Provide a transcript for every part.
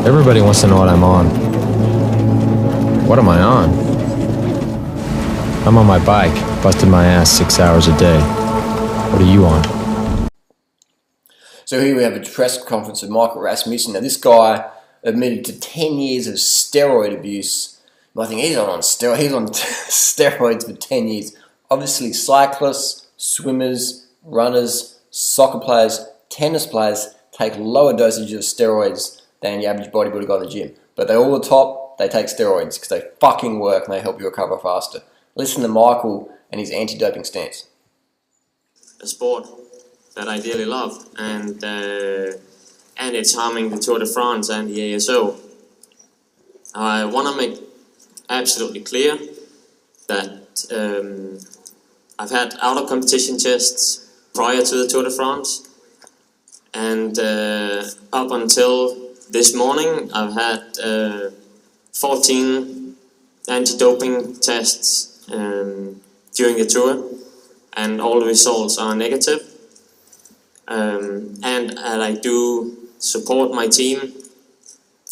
Everybody wants to know what I'm on. What am I on? I'm on my bike, busting my ass 6 hours a day. What are you on? So here we have a press conference with Michael Rasmussen. Now this guy admitted to 10 years of steroid abuse. I think he's on steroids. He's on steroids for 10 years. Obviously cyclists, swimmers, runners, soccer players, tennis players take lower dosages of steroids than the average bodybuilder guy in the gym. But they're all the top, they take steroids because they fucking work and they help you recover faster. Listen to Michael and his anti-doping stance. A sport that I dearly love, and it's harming the Tour de France and the ASO. I want to make absolutely clear that I've had out-of-competition tests prior to the Tour de France, and up until this morning I've had 14 anti-doping tests during the tour, and all the results are negative. And I do support my team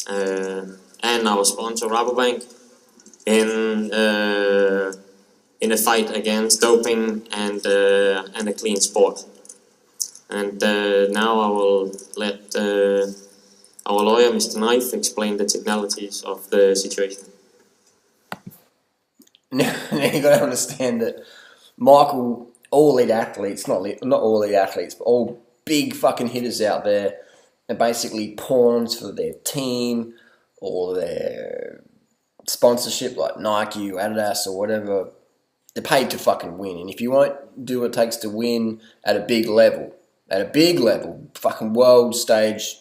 and our sponsor Rabobank in a fight against doping and a clean sport. And now I will let our lawyer, Mr. Knife, explain the technicalities of the situation. Now you got to understand that Michael, all elite athletes, not all elite athletes, but all big fucking hitters out there are basically pawns for their team or their sponsorship like Nike or Adidas or whatever. They're paid to fucking win. And if you won't do what it takes to win at a big level, fucking world stage,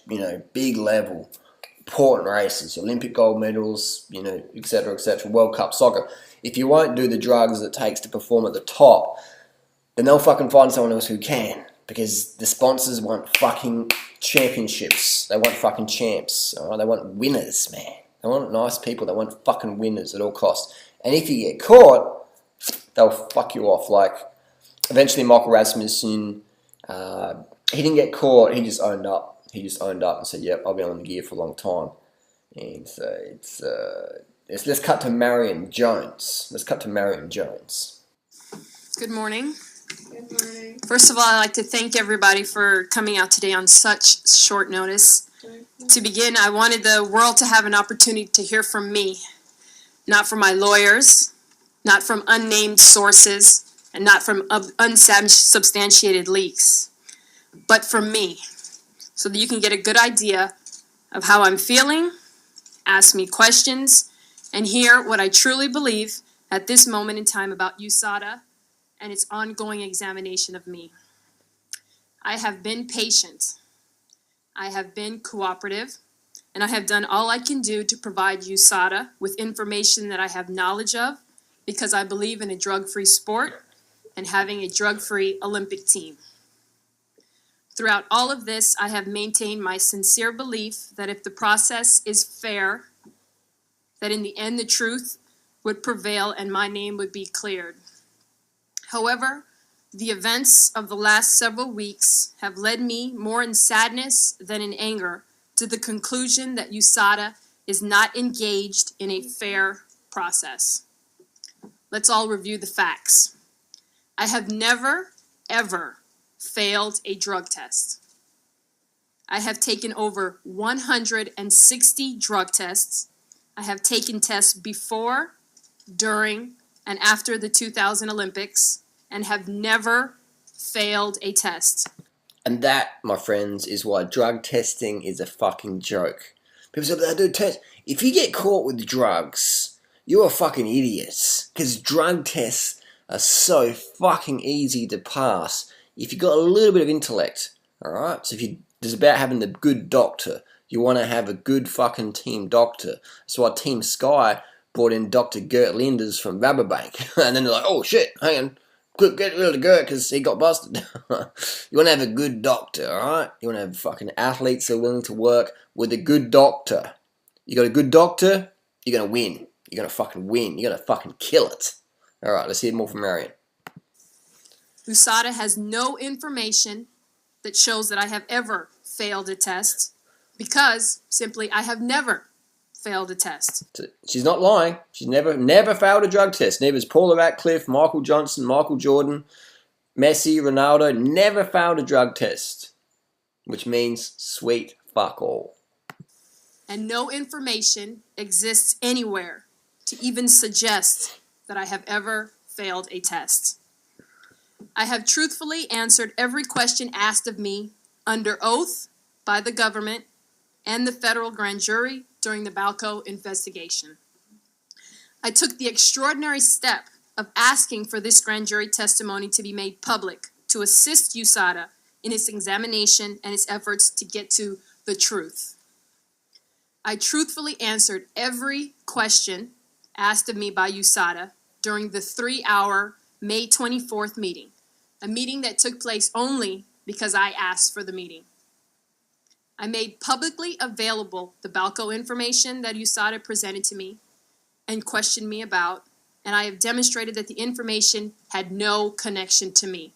big level, important races, Olympic gold medals, etc., World Cup soccer. If you won't do the drugs it takes to perform at the top, then they'll fucking find someone else who can. Because the sponsors want fucking championships. They want fucking champs. All right? They want winners, man. They want nice people. They want fucking winners at all costs. And if you get caught, they'll fuck you off. Like, eventually Michael Rasmussen, he didn't get caught. He just owned up. And said, yep, I've been on the gear for a long time. And so let's cut to Marion Jones. Good morning. First of all, I'd like to thank everybody for coming out today on such short notice. To begin, I wanted the world to have an opportunity to hear from me, not from my lawyers, not from unnamed sources, and not from unsubstantiated leaks, but from me, so that you can get a good idea of how I'm feeling, ask me questions, and hear what I truly believe at this moment in time about USADA and its ongoing examination of me. I have been patient, I have been cooperative, and I have done all I can do to provide USADA with information that I have knowledge of, because I believe in a drug-free sport and having a drug-free Olympic team. Throughout all of this, I have maintained my sincere belief that if the process is fair, that in the end the truth would prevail and my name would be cleared. However, the events of the last several weeks have led me more in sadness than in anger to the conclusion that USADA is not engaged in a fair process. Let's all review the facts. I have never, ever failed a drug test. I have taken over 160 drug tests. I have taken tests before, during, and after the 2000 Olympics, and have never failed a test. And that, my friends, is why drug testing is a fucking joke. People say, they do tests. If you get caught with drugs, you're a fucking idiot. Because drug tests are so fucking easy to pass if you've got a little bit of intellect. Alright? So it's about having the good doctor. You want to have a good fucking team doctor. That's why Team Sky brought in Dr. Gert Linders from Rabobank. And then they're like, oh shit, hang on. Quick, get rid of Gert because he got busted. You want to have a good doctor, alright? You want to have fucking athletes that are willing to work with a good doctor. You got a good doctor, you're going to win. You're going to fucking win. You're going to fucking kill it. Alright, let's hear more from Marion. USADA has no information that shows that I have ever failed a test Because, simply, I have never failed a test. She's not lying. She's never failed a drug test. Neither has Paula Radcliffe, Michael Johnson, Michael Jordan, Messi, Ronaldo. Never failed a drug test. Which means sweet fuck all. And no information exists anywhere to even suggest that I have ever failed a test. I have truthfully answered every question asked of me under oath by the government and the federal grand jury during the Balco investigation. I took the extraordinary step of asking for this grand jury testimony to be made public to assist USADA in its examination and its efforts to get to the truth. I truthfully answered every question asked of me by USADA during the 3-hour May 24th meeting, a meeting that took place only because I asked for the meeting. I made publicly available the Balco information that USADA presented to me and questioned me about, and I have demonstrated that the information had no connection to me.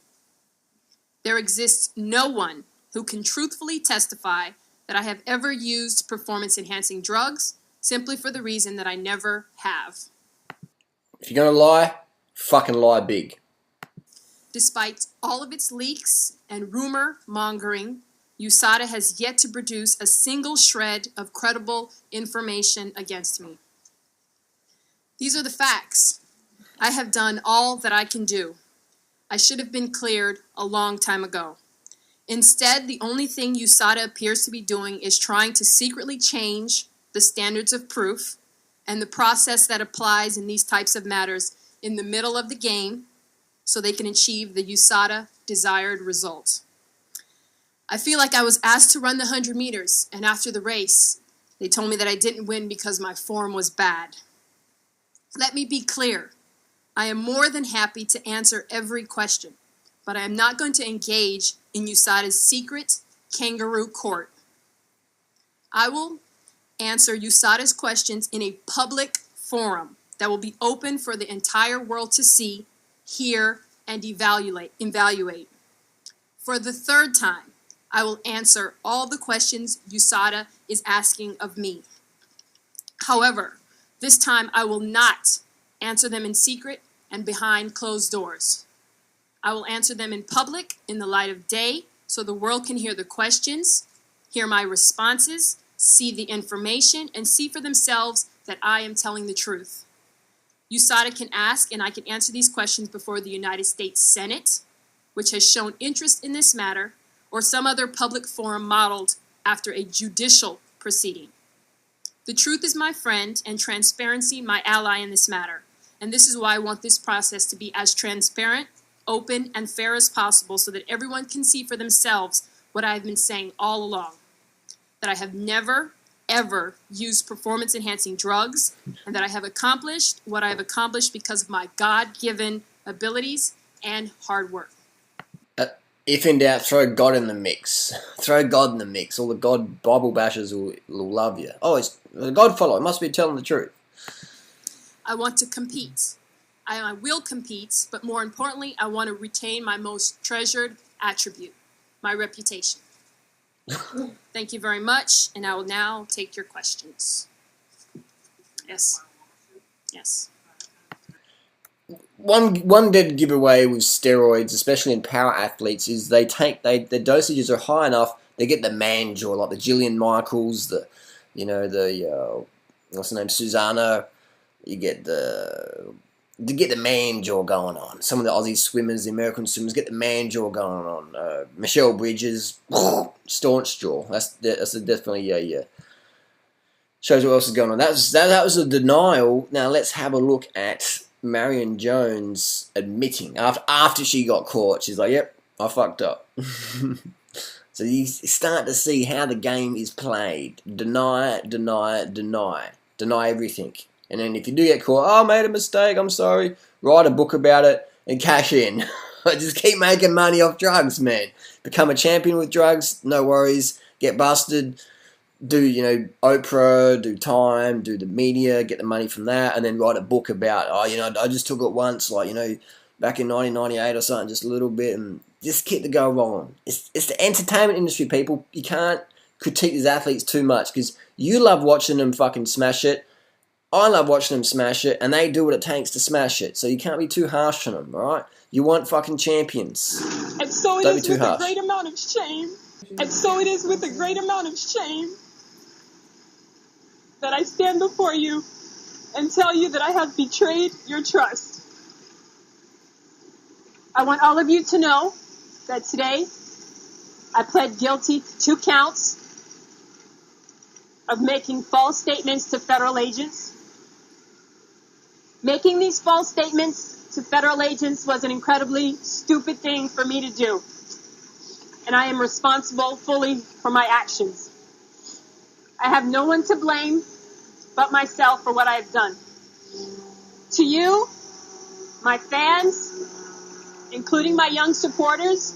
There exists no one who can truthfully testify that I have ever used performance-enhancing drugs simply for the reason that I never have. If you're going to lie, fucking lie big. Despite all of its leaks and rumor mongering, USADA has yet to produce a single shred of credible information against me. These are the facts. I have done all that I can do. I should have been cleared a long time ago. Instead, the only thing USADA appears to be doing is trying to secretly change the standards of proof and the process that applies in these types of matters in the middle of the game so they can achieve the USADA desired result. I feel like I was asked to run the 100 meters, and after the race, they told me that I didn't win because my form was bad. Let me be clear. I am more than happy to answer every question, but I am not going to engage in USADA's secret kangaroo court. I will answer USADA's questions in a public forum that will be open for the entire world to see, hear, and evaluate. For the third time, I will answer all the questions USADA is asking of me. However, this time I will not answer them in secret and behind closed doors. I will answer them in public, in the light of day, so the world can hear the questions, hear my responses, see the information, and see for themselves that I am telling the truth. USADA can ask, and I can answer these questions before the United States Senate, which has shown interest in this matter, or some other public forum modeled after a judicial proceeding. The truth is my friend, and transparency my ally in this matter. And this is why I want this process to be as transparent, open, and fair as possible so that everyone can see for themselves what I've been saying all along. That I have never, ever used performance-enhancing drugs, and that I have accomplished what I have accomplished because of my God-given abilities and hard work. If in doubt, throw God in the mix. Throw God in the mix. All the God Bible bashers will love you. Oh, it's a God follower. Must be telling the truth. I want to compete. I will compete, but more importantly, I want to retain my most treasured attribute, my reputation. Thank you very much, and I will now take your questions. Yes. Yes. One dead giveaway with steroids, especially in power athletes, is the dosages are high enough. They get the man jaw, like the Jillian Michaels, what's her name, Susanna. You get the man jaw going on. Some of the Aussie swimmers, the American swimmers, get the man jaw going on. Michelle Bridges, staunch jaw. That's definitely shows what else is going on. That was a denial. Now let's have a look at Marion Jones admitting after she got caught. She's like, "Yep, I fucked up." So you start to see how the game is played. Deny everything. And then if you do get caught, oh, I made a mistake, I'm sorry, write a book about it and cash in. Just keep making money off drugs, man. Become a champion with drugs, no worries. Get busted, do, Oprah, do Time, do the media, get the money from that, and then write a book about, I just took it once, back in 1998 or something, just a little bit, and just keep the go rolling. It's the entertainment industry, people. You can't critique these athletes too much, because you love watching them fucking smash it. I love watching them smash it, and they do what it takes to smash it. So you can't be too harsh on them, all right? You want fucking champions. And so it Don't is be too with harsh. a great amount of shame. And so it is with a great amount of shame that I stand before you and tell you that I have betrayed your trust. I want all of you to know that today I pled guilty to 2 counts of making false statements to federal agents. Making these false statements to federal agents was an incredibly stupid thing for me to do. And I am responsible fully for my actions. I have no one to blame but myself for what I have done. To you, my fans, including my young supporters,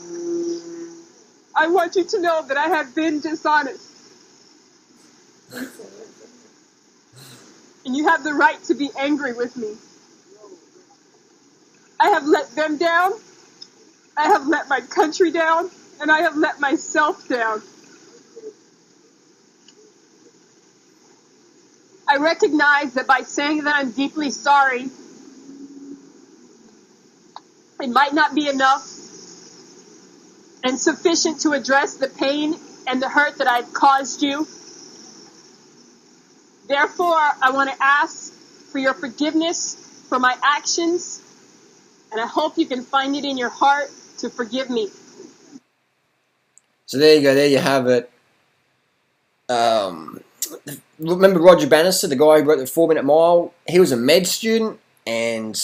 I want you to know that I have been dishonest. And you have the right to be angry with me. I have let them down, I have let my country down, and I have let myself down. I recognize that by saying that I'm deeply sorry, it might not be enough and sufficient to address the pain and the hurt that I've caused you. Therefore, I want to ask for your forgiveness for my actions, and I hope you can find it in your heart to forgive me. So there you go, there you have it. Remember Roger Bannister, the guy who wrote the 4-Minute Mile? He was a med student, and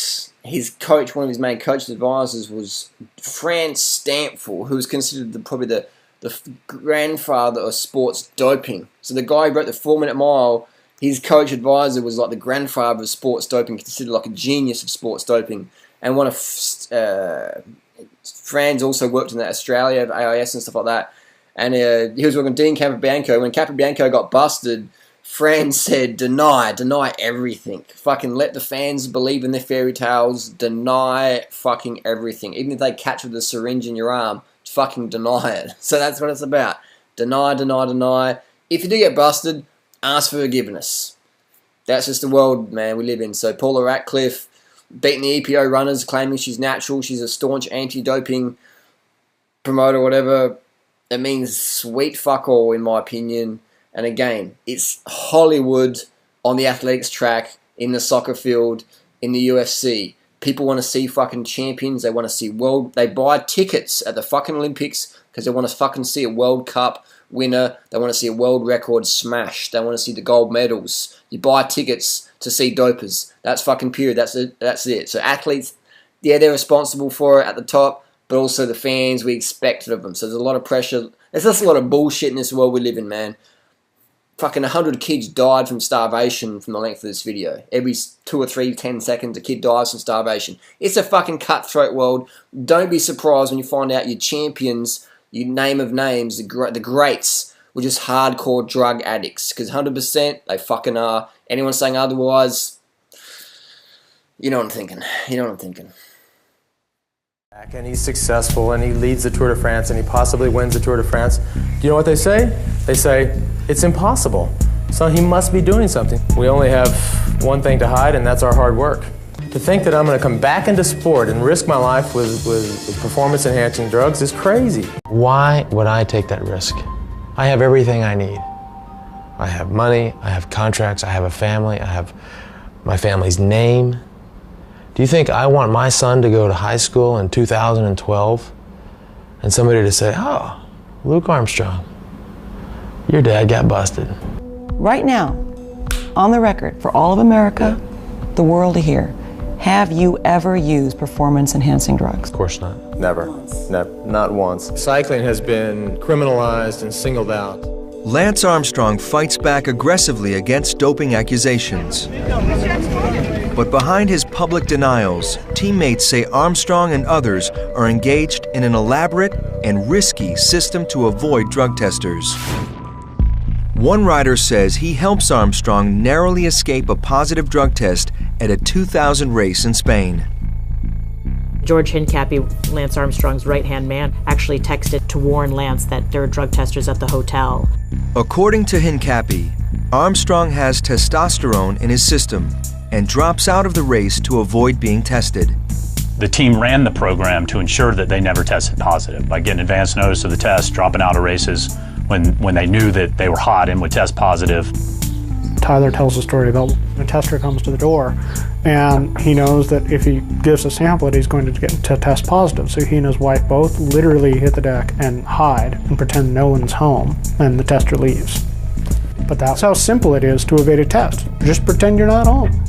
his coach, one of his main coach advisors, was Franz Stampfel, who was considered probably the grandfather of sports doping. So the guy who wrote the 4-Minute Mile, his coach advisor was like the grandfather of sports doping, considered like a genius of sports doping. And one of Franz also worked in Australia, AIS and stuff like that. And he was working with Dean Capobianco. When Capobianco got busted, Franz said, deny everything. Fucking let the fans believe in their fairy tales. Deny fucking everything. Even if they catch with a syringe in your arm, fucking deny it. So that's what it's about. Deny. If you do get busted, ask for forgiveness. That's just the world, man, we live in. So Paula Radcliffe beating the EPO runners, claiming she's natural, she's a staunch anti-doping promoter, whatever. It means sweet fuck all, in my opinion. And again, it's Hollywood on the athletics track, in the soccer field, in the UFC. People want to see fucking champions. They want to see they buy tickets at the fucking Olympics because they want to fucking see a World Cup winner. They want to see a world record smashed. They want to see the gold medals. You buy tickets to see dopers. That's fucking period. That's it. So athletes, yeah, they're responsible for it at the top, but also the fans, we expect it of them. So there's a lot of pressure. There's just a lot of bullshit in this world we live in, man. Fucking 100 kids died from starvation from the length of this video. Every 2 or 3, 10 seconds, a kid dies from starvation. It's a fucking cutthroat world. Don't be surprised when you find out your champions, your name of names, the greats, were just hardcore drug addicts. Because 100%, they fucking are. Anyone saying otherwise, you know what I'm thinking. And he's successful, and he leads the Tour de France, and he possibly wins the Tour de France. Do you know what they say? They say, it's impossible. So he must be doing something. We only have one thing to hide, and that's our hard work. To think that I'm going to come back into sport and risk my life with performance-enhancing drugs is crazy. Why would I take that risk? I have everything I need. I have money, I have contracts, I have a family, I have my family's name. Do you think I want my son to go to high school in 2012 and somebody to say, oh, Luke Armstrong, your dad got busted? Right now, on the record, for all of America, the world to hear, have you ever used performance-enhancing drugs? Of course not. Never. Not once. Cycling has been criminalized and singled out. Lance Armstrong fights back aggressively against doping accusations. But behind his public denials, teammates say Armstrong and others are engaged in an elaborate and risky system to avoid drug testers. One rider says he helps Armstrong narrowly escape a positive drug test at a 2000 race in Spain. George Hincapie, Lance Armstrong's right-hand man, actually texted to warn Lance that there were drug testers at the hotel. According to Hincapie, Armstrong has testosterone in his system and drops out of the race to avoid being tested. The team ran the program to ensure that they never tested positive by getting advance notice of the test, dropping out of races when they knew that they were hot and would test positive. Tyler tells a story about a tester comes to the door and he knows that if he gives a sample he's going to get to test positive. So he and his wife both literally hit the deck and hide and pretend no one's home, and the tester leaves. But that's how simple it is to evade a test. Just pretend you're not home.